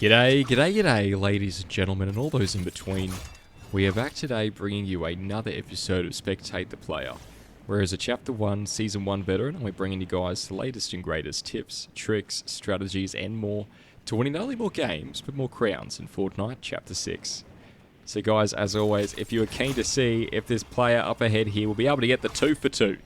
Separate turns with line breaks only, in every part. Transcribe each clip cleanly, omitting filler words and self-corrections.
G'day, g'day, g'day, ladies and gentlemen, and all those in between. We are back today bringing you another episode of Spectate the Player. Whereas a Chapter 1, Season 1 veteran, we're bringing you guys the latest and greatest tips, tricks, strategies, and more to winning not only more games, but more crowns in Fortnite Chapter 6. So guys, as always, if you are keen to see if this player up ahead here will be able to get the 2 for 2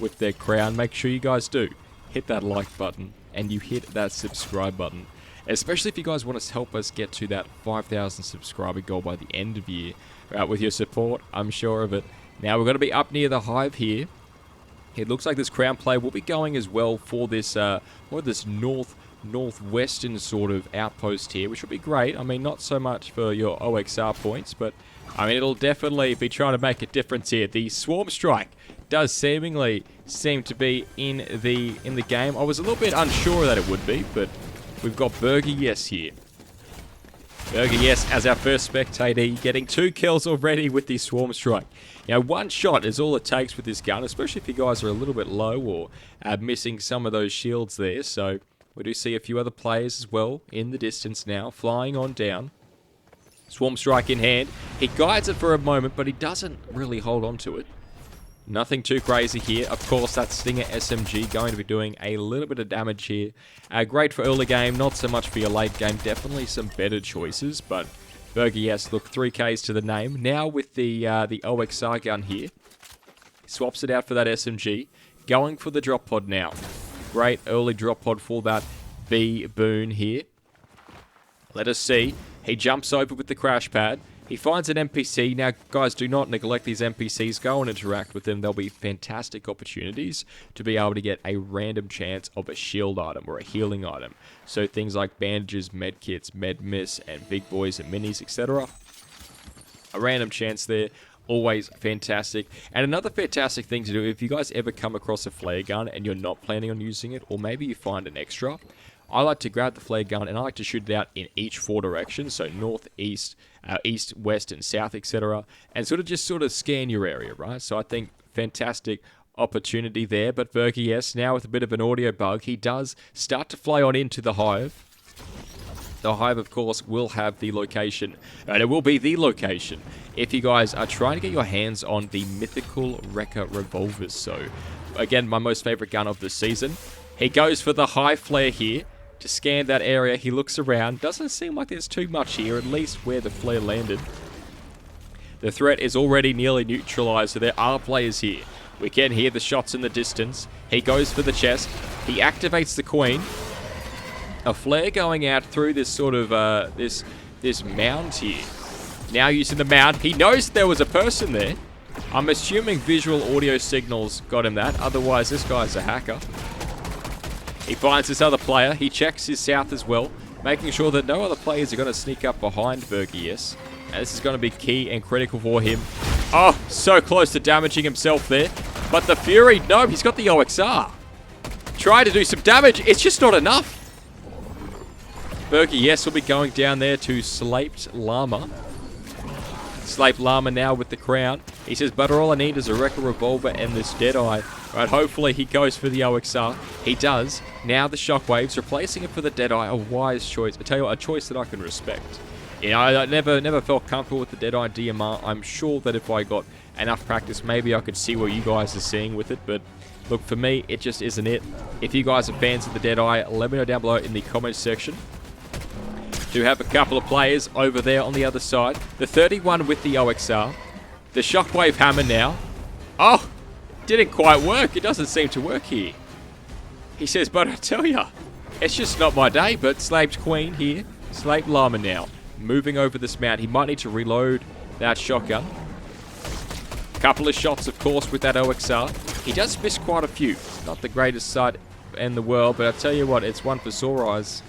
with their crown, make sure you guys do hit that like button and you hit that subscribe button. Especially if you guys want to help us get to that 5,000 subscriber goal by the end of year. With your support, I'm sure of it. Now, we're going to be up near the hive here. It looks like this crown play will be going as well for this, this northwestern sort of outpost here, which will be great. I mean, not so much for your OXR points, but I mean, it'll definitely be trying to make a difference here. The swarm strike does seemingly seem to be in the game. I was a little bit unsure that it would be, but we've got Burger Yes here. Burger Yes as our first spectator, getting 2 kills already with the Swarm Strike. You know, 1 shot is all it takes with this gun, especially if you guys are a little bit low or missing some of those shields there. So we do see a few other players as well in the distance now, flying on down. Swarm Strike in hand. He guides it for a moment, but he doesn't really hold on to it. Nothing too crazy here. Of course, that Stinger SMG going to be doing a little bit of damage here. Great for early game, not so much for your late game. Definitely some better choices, but Burger Yes, look, 3Ks to the name. Now with the OXR gun here, swaps it out for that SMG. Going for the drop pod now. Great early drop pod for that B Boon here. Let us see. He jumps over with the crash pad. He finds an NPC. Now, guys, do not neglect these NPCs. Go and interact with them. They'll be fantastic opportunities to be able to get a random chance of a shield item or a healing item. So things like bandages, medkits, med miss, and big boys and minis, etc. A random chance there. Always fantastic. And another fantastic thing to do, if you guys ever come across a flare gun and you're not planning on using it, or maybe you find an extra, I like to grab the flare gun and I like to shoot it out in each 4 directions, so north, east, east, west, and south, etc. And sort of scan your area, right? So I think fantastic opportunity there. But Burger Yes, now with a bit of an audio bug, he does start to fly on into the hive. The hive, of course, will have the location, and it will be the location if you guys are trying to get your hands on the mythical Wrecker revolvers. So, again, my most favorite gun of the season. He goes for the high flare here to scan that area. He looks around. Doesn't seem like there's too much here, at least where the flare landed. The threat is already nearly neutralized, so there are players here. We can hear the shots in the distance. He goes for the chest. He activates the queen. A flare going out through this sort of, this mound here. Now using the mound. He knows there was a person there. I'm assuming visual audio signals got him that. Otherwise, this guy's a hacker. He finds this other player. He checks his south as well, making sure that no other players are going to sneak up behind Burger Yes. And this is going to be key and critical for him. Oh, so close to damaging himself there. But the Fury, no, he's got the OXR. Try to do some damage. It's just not enough. Burger Yes will be going down there to Slaped Llama. Slaped Llama now with the crown. He says, but all I need is a Wrecker revolver and this Deadeye. Right, hopefully he goes for the OXR. He does. Now the shockwaves, replacing it for the Deadeye. A wise choice. I tell you what, a choice that I can respect. You know, I never felt comfortable with the Deadeye DMR. I'm sure that if I got enough practice, maybe I could see what you guys are seeing with it. But look, for me, it just isn't it. If you guys are fans of the Deadeye, let me know down below in the comments section. Do have a couple of players over there on the other side. The 31 with the OXR. The shockwave hammer now. Oh, didn't quite work. It doesn't seem to work here. He says, but I tell ya, it's just not my day. But Slaped Queen here. Slaped Llama now. Moving over this mount. He might need to reload that shotgun. Couple of shots, of course, with that OXR. He does miss quite a few. Not the greatest sight in the world, but I tell you what, it's one for sore eyes.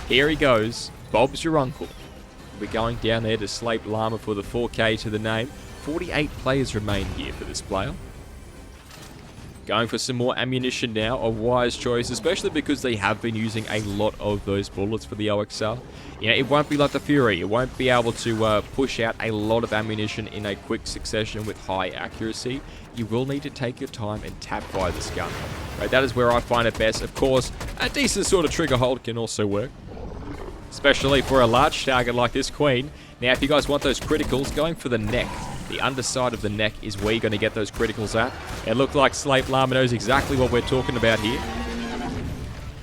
Here he goes. Bob's your uncle. We'll be going down there to Slaped Llama for the 4K to the name. 48 players remain here for this player. Going for some more ammunition now, a wise choice, especially because they have been using a lot of those bullets for the OXR. You know, it won't be like the Fury. It won't be able to push out a lot of ammunition in a quick succession with high accuracy. You will need to take your time and tap fire this gun. Right, that is where I find it best. Of course, a decent sort of trigger hold can also work. especially for a large target like this queen. Now, if you guys want those criticals, going for the neck, the underside of the neck is where you're going to get those criticals at. It looked like Slate Llama knows exactly what we're talking about here.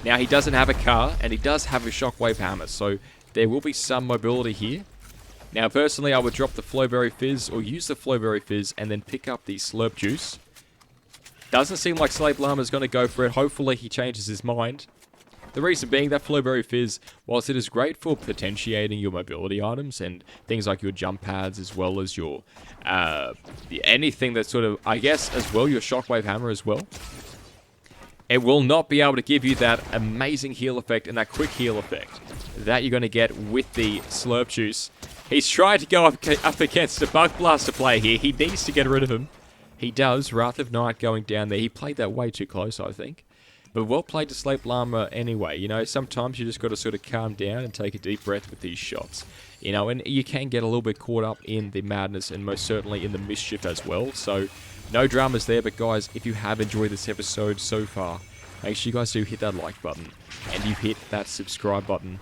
Now, he doesn't have a car, and he does have a shockwave hammer, so there will be some mobility here. Now, personally, I would drop the Flowberry Fizz, or use the Flowberry Fizz, and then pick up the Slurp Juice. Doesn't seem like Slate Llama is going to go for it. Hopefully, he changes his mind. The reason being that Flowberry Fizz, whilst it is great for potentiating your mobility items and things like your jump pads, as well as your anything that's sort of, I guess, as well, your shockwave hammer as well, it will not be able to give you that amazing heal effect and that quick heal effect that you're going to get with the Slurp Juice. He's trying to go up against a Bug Blaster player here. He needs to get rid of him. He does. Wrath of Night going down there. He played that way too close, I think. But well played to Slate Llama anyway. You know, sometimes you just got to sort of calm down and take a deep breath with these shots. You know, and you can get a little bit caught up in the madness and most certainly in the mischief as well. So, no dramas there. But guys, if you have enjoyed this episode so far, make sure you guys do hit that like button. And you hit that subscribe button.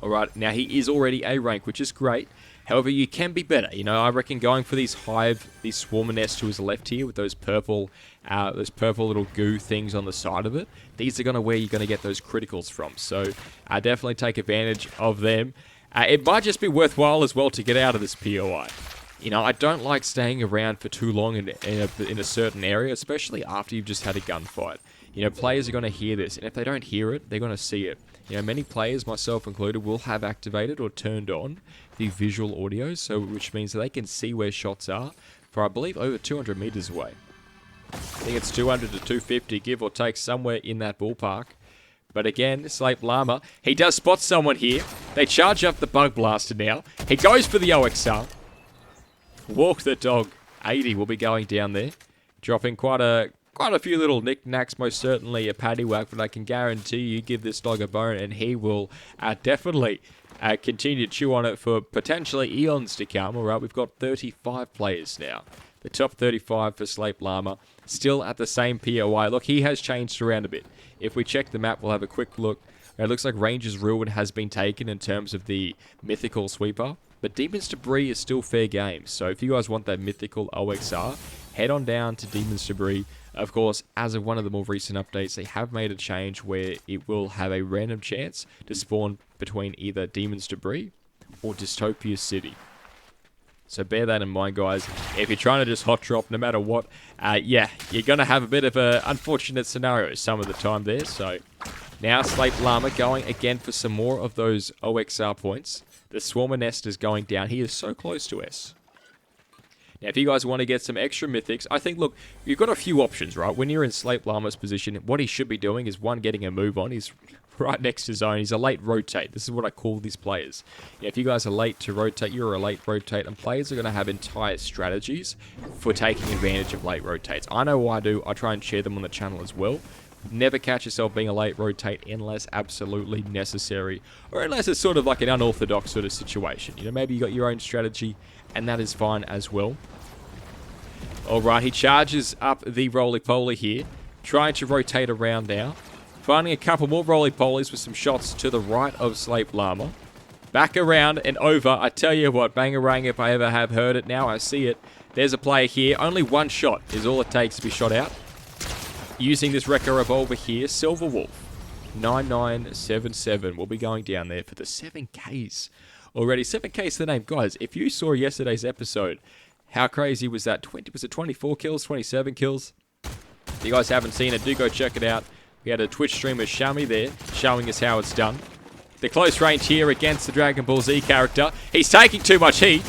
Alright, now he is already A rank, which is great. However, you can be better. You know, I reckon going for these swarmer nests to his left here with those purple little goo things on the side of it. These are going to where you're going to get those criticals from. So, definitely take advantage of them. It might just be worthwhile as well to get out of this POI. You know, I don't like staying around for too long in a certain area, especially after you've just had a gunfight. You know, players are going to hear this, and if they don't hear it, they're going to see it. You know, many players, myself included, will have activated or turned on the visual audio, so which means that they can see where shots are for, I believe, over 200 meters away. I think it's 200 to 250, give or take, somewhere in that ballpark. But again, Slate Llama, he does spot someone here. They charge up the Bug Blaster now. He goes for the OXR. Walk the dog. 80 will be going down there, dropping quite a few little knickknacks, most certainly a paddywhack, but I can guarantee you give this dog a bone and he will definitely continue to chew on it for potentially eons to come. Alright, we've got 35 players now. The top 35 for Slate Llama, still at the same POI. Look, he has changed around a bit. If we check the map, we'll have a quick look. It looks like Ranger's Ruin has been taken in terms of the mythical sweeper, but Demon's Debris is still fair game. So if you guys want that mythical OXR, head on down to Demon's Debris. Of course, as of one of the more recent updates, they have made a change where it will have a random chance to spawn between either Demon's Debris or Dystopia City. So bear that in mind, guys. If you're trying to just hot drop no matter what, yeah, you're going to have a bit of an unfortunate scenario some of the time there. So now Slate Llama going again for some more of those OXR points. The Swarmer Nest is going down. He is so close to S. Now, if you guys want to get some extra mythics, I think, look, you've got a few options, right? When you're in Slate Llama's position, what he should be doing is, one, getting a move on. He's right next to zone. He's a late rotate. This is what I call these players. Now, if you guys are late to rotate, you're a late rotate, and players are going to have entire strategies for taking advantage of late rotates. I know I do. I try and share them on the channel as well. Never catch yourself being a late rotate unless absolutely necessary, or unless it's sort of like an unorthodox sort of situation. You know, maybe you got your own strategy, and that is fine as well. Alright, he charges up the roly-poly here, trying to rotate around now. Finding a couple more roly-polies with some shots to the right of Slate Llama. Back around and over. I tell you what, bangarang if I ever have heard it. Now I see it. There's a player here. Only one shot is all it takes to be shot out. Using this Rekka Revolver here, Silver Wolf 9977 will be going down there for the 7Ks. Already 7Ks the name. Guys, if you saw yesterday's episode, how crazy was that? Was it 24 kills, 27 kills? If you guys haven't seen it, do go check it out. We had a Twitch streamer, Shami, there, showing us how it's done. The close range here against the Dragon Ball Z character. He's taking too much heat.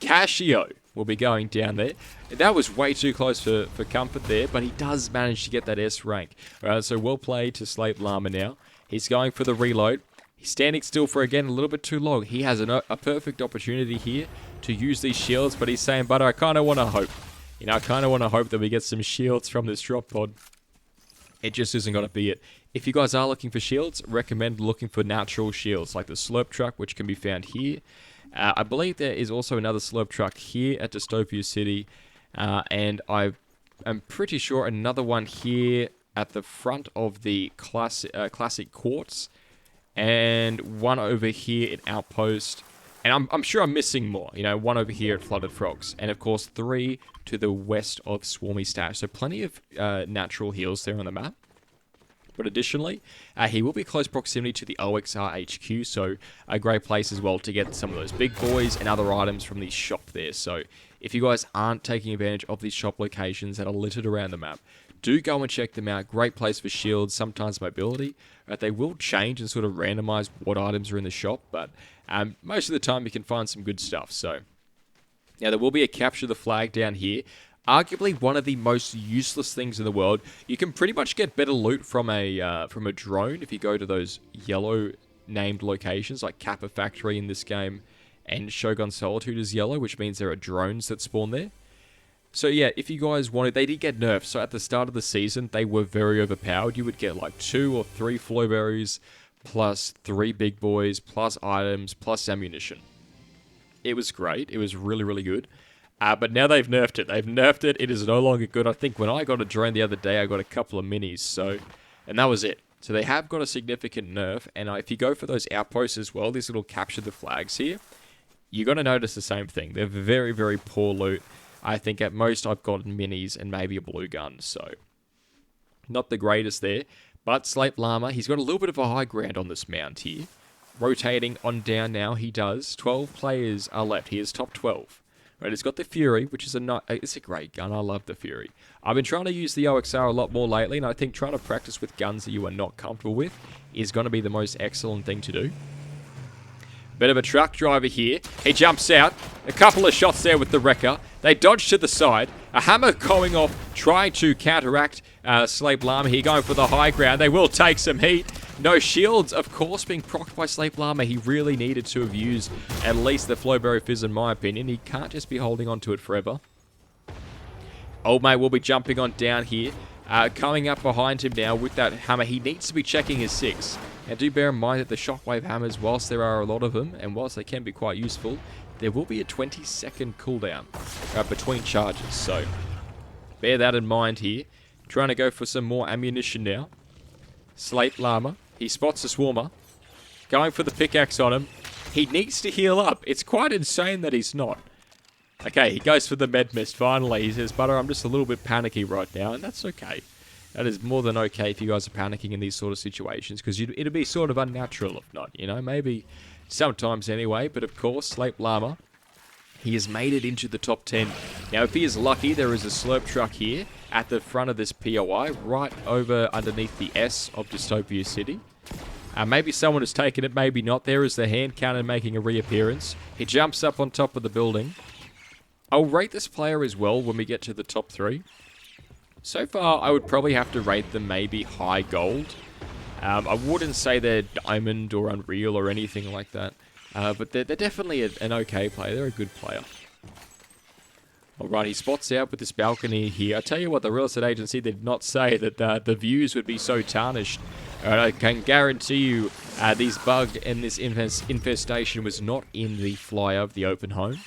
Casio will be going down there. That was way too close for comfort there, but he does manage to get that S rank. Alright, so well played to Slate Llama now. He's going for the reload. He's standing still for, again, a little bit too long. He has a perfect opportunity here to use these shields, but he's saying, Butter, I kind of want to hope. You know, I kind of want to hope that we get some shields from this drop pod. It just isn't going to be it. If you guys are looking for shields, recommend looking for natural shields, like the Slurp Truck, which can be found here. I believe there is also another Slurp Truck here at Dystopia City, and I'm pretty sure another one here at the front of the classic quartz, and one over here at Outpost. And I'm sure I'm missing more. You know, one over here at Flooded Frogs. And, of course, 3 to the west of Swarmy Stash. So plenty of natural heals there on the map. But additionally, he will be close proximity to the OXR HQ. So a great place as well to get some of those big boys and other items from the shop there. So if you guys aren't taking advantage of these shop locations that are littered around the map, do go and check them out. Great place for shields, sometimes mobility. They will change and sort of randomize what items are in the shop, but most of the time you can find some good stuff. So, now there will be a capture the flag down here. Arguably one of the most useless things in the world. You can pretty much get better loot from a drone if you go to those yellow named locations, like Kappa Factory in this game, and Shogun Solitude is yellow, which means there are drones that spawn there. So yeah, if you guys wanted, they did get nerfed. So at the start of the season, they were very overpowered. You would get like 2 or 3 flowberries, plus 3 big boys, plus items, plus ammunition. It was great. It was really, really good. But now they've nerfed it. They've nerfed it. It is no longer good. I think when I got a drone the other day, I got a couple of minis. And that was it. So they have got a significant nerf. And if you go for those outposts as well, these little capture the flags here, you're going to notice the same thing. They're very, very poor loot. I think at most I've gotten minis and maybe a blue gun, so not the greatest there. But Slape Llama, he's got a little bit of a high ground on this mount here. Rotating on down now, he does. 12 players are left. He is top 12. Right, he's got the Fury, which is it's a great gun. I love the Fury. I've been trying to use the OXR a lot more lately, and I think trying to practice with guns that you are not comfortable with is going to be the most excellent thing to do. Bit of a truck driver here. He jumps out. A couple of shots there with the wrecker. They dodge to the side. A hammer going off, trying to counteract Slape Llama here, going for the high ground. They will take some heat. No shields, of course, being procced by Slape Llama. He really needed to have used at least the Flowberry Fizz, in my opinion. He can't just be holding on to it forever. Old mate will be jumping on down here. Coming up behind him now with that hammer. He needs to be checking his 6. Now do bear in mind that the shockwave hammers, whilst there are a lot of them, and whilst they can be quite useful, there will be a 20-second cooldown between charges. So bear that in mind here. Trying to go for some more ammunition now. Slape Llama. He spots a Swarmer. Going for the pickaxe on him. He needs to heal up. It's quite insane that he's not. Okay, he goes for the med mist finally. He says, Butter, I'm just a little bit panicky right now, and that's okay. That is more than okay if you guys are panicking in these sort of situations, because it'd be sort of unnatural if not, you know, maybe sometimes anyway. But of course, Slape Llama, he has made it into the top 10. Now, if he is lucky, there is a slurp truck here at the front of this POI, right over underneath the S of Dystopia City. Maybe someone has taken it, maybe not. There is the hand cannon making a reappearance. He jumps up on top of the building. I'll rate this player as well when we get to the top 3. So far, I would probably have to rate them maybe high gold. I wouldn't say they're diamond or unreal or anything like that. But they're definitely an okay player. They're a good player. Alright, he spots out with this balcony here. I tell you what, the real estate agency did not say that the views would be so tarnished. I can guarantee you these bug and this infestation was not in the flyer of the open home.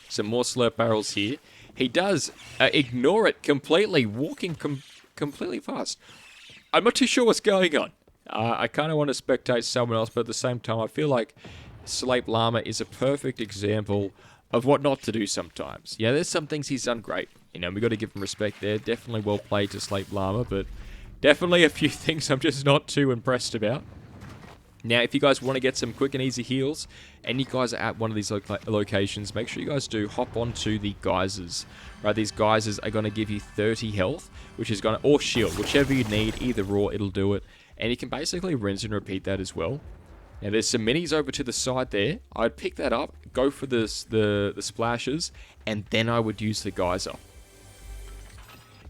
Some more slurp barrels here. He does ignore it completely, walking completely past. I'm not too sure what's going on. I kind of want to spectate someone else, but at the same time, I feel like Slape Llama is a perfect example of what not to do sometimes. Yeah, there's some things he's done great. You know, we got to give him respect there. Definitely well played to Slape Llama, but definitely a few things I'm just not too impressed about. Now, if you guys want to get some quick and easy heals, and you guys are at one of these locations, make sure you guys do hop onto the geysers. Right, these geysers are going to give you 30 health, which is going to, or shield, whichever you need, either or, it'll do it. And you can basically rinse and repeat that as well. Now, there's some minis over to the side there. I'd pick that up, go for the splashes, and then I would use the geyser.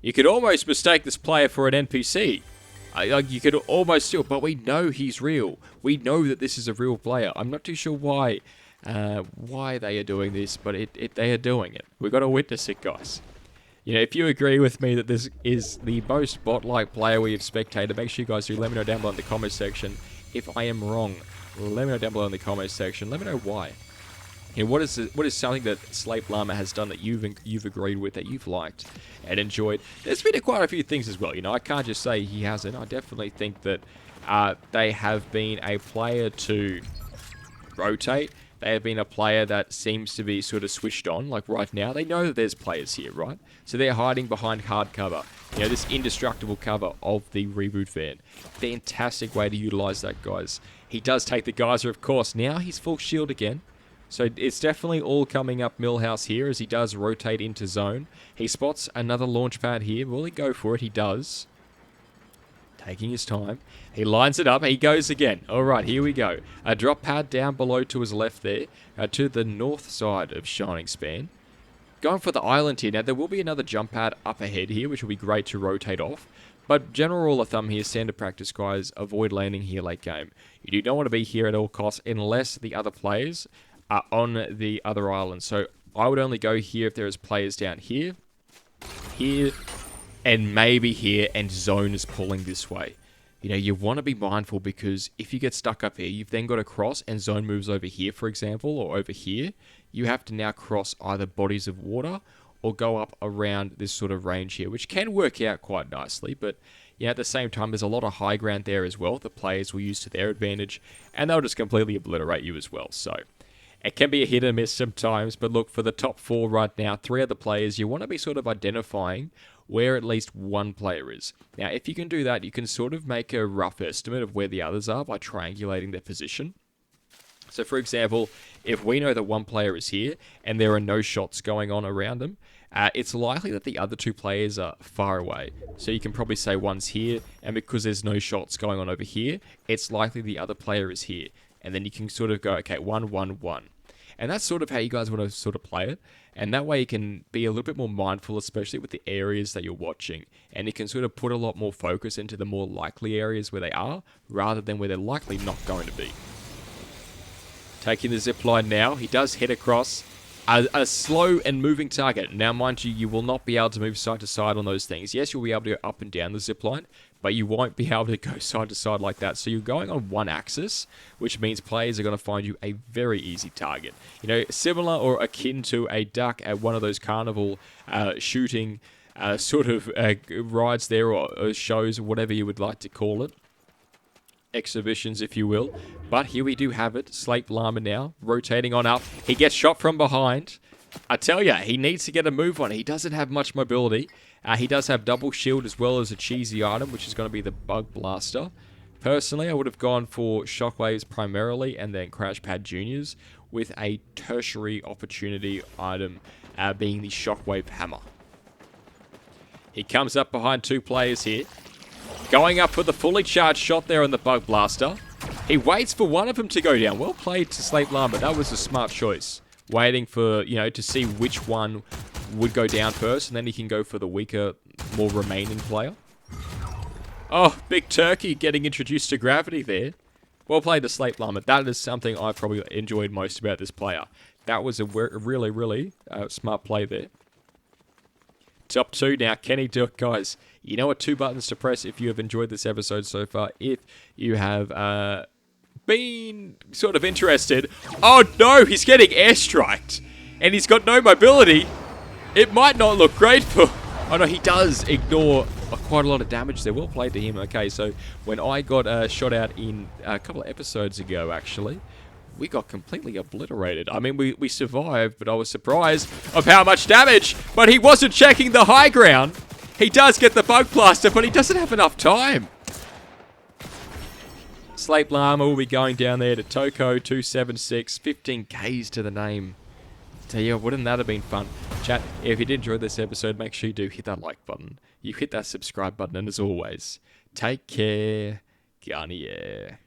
You could almost mistake this player for an NPC. You could almost still, but we know he's real. We know that this is a real player. I'm not too sure why they are doing this, but they are doing it. We've got to witness it, guys. You know, if you agree with me that this is the most bot-like player we have spectated, make sure you guys do let me know down below in the comment section. If I am wrong, let me know down below in the comment section. Let me know why. And what is something that Slate Llama has done that you've agreed with, that you've liked and enjoyed? There's been quite a few things as well. I can't just say he hasn't. I definitely think that they have been a player to rotate. They have been a player that seems to be sort of switched on. Like right now, they know that there's players here, right? So they're hiding behind hard cover. This indestructible cover of the reboot van. Fantastic way to utilize that, guys. He does take the geyser, of course. Now he's full shield again. So it's definitely all coming up Millhouse here as he does rotate into zone. He spots another launch pad here. Will he go for it? He does. Taking his time. He lines it up. He goes again. All right, here we go. A drop pad down below to his left there, to the north side of Shining Span. Going for the island here. Now, there will be another jump pad up ahead here, which will be great to rotate off. But general rule of thumb here, standard practice, guys, avoid landing here late game. You do not want to be here at all costs unless the other players are on the other island. So I would only go here if there is players down here, here, and maybe here, and zone is pulling this way. You want to be mindful, because if you get stuck up here, you've then got to cross, and zone moves over here, for example, or over here. You have to now cross either bodies of water or go up around this sort of range here, which can work out quite nicely. But at the same time, there's a lot of high ground there as well. The players will use to their advantage, and they'll just completely obliterate you as well. So it can be a hit and miss sometimes, but look, for the top 4 right now, 3 other players, you want to be sort of identifying where at least one player is. Now, if you can do that, you can sort of make a rough estimate of where the others are by triangulating their position. So, for example, if we know that one player is here and there are no shots going on around them, it's likely that the other 2 players are far away. So you can probably say one's here, and because there's no shots going on over here, it's likely the other player is here. And then you can sort of go, okay, 1, 1, 1. And that's sort of how you guys want to sort of play it. And that way you can be a little bit more mindful, especially with the areas that you're watching. And you can sort of put a lot more focus into the more likely areas where they are, rather than where they're likely not going to be. Taking the zip line now, he does head across a slow and moving target. Now, mind you, you will not be able to move side to side on those things. Yes, you'll be able to go up and down the zip line, but you won't be able to go side to side like that. So you're going on one axis, which means players are going to find you a very easy target. Similar or akin to a duck at one of those carnival shooting sort of rides there, or shows, whatever you would like to call it. Exhibitions, if you will. But here we do have it. Slate Llama now, rotating on up. He gets shot from behind. I tell ya, he needs to get a move on. He doesn't have much mobility. He does have double shield as well as a cheesy item, which is going to be the Bug Blaster. Personally, I would have gone for Shockwaves primarily, and then Crash Pad Juniors, with a tertiary opportunity item being the Shockwave Hammer. He comes up behind 2 players here. Going up for the fully charged shot there on the Bug Blaster. He waits for one of them to go down. Well played to Slate Llama. That was a smart choice. Waiting for, to see which one would go down first, and then he can go for the weaker, more remaining player. Oh, Big Turkey getting introduced to gravity there. Well played to Slate Llama. That is something I probably enjoyed most about this player. That was a really, really smart play there. Top 2 now. Can he do it, guys? You know what 2 buttons to press if you have enjoyed this episode so far. If you have been sort of interested. Oh no, he's getting airstriked. And he's got no mobility. It might not look great for... Oh no, he does ignore quite a lot of damage there. Well played to him. Okay, so when I got shot out in a couple of episodes ago, actually, we got completely obliterated. I mean, we survived, but I was surprised of how much damage. But he wasn't checking the high ground. He does get the Bug Blaster, but he doesn't have enough time. Slate Llama will be going down there to Toko 276, 15 Ks to the name. Tell you, wouldn't that have been fun? Chat, if you did enjoy this episode, make sure you do hit that like button. You hit that subscribe button, and as always, take care. Garnier.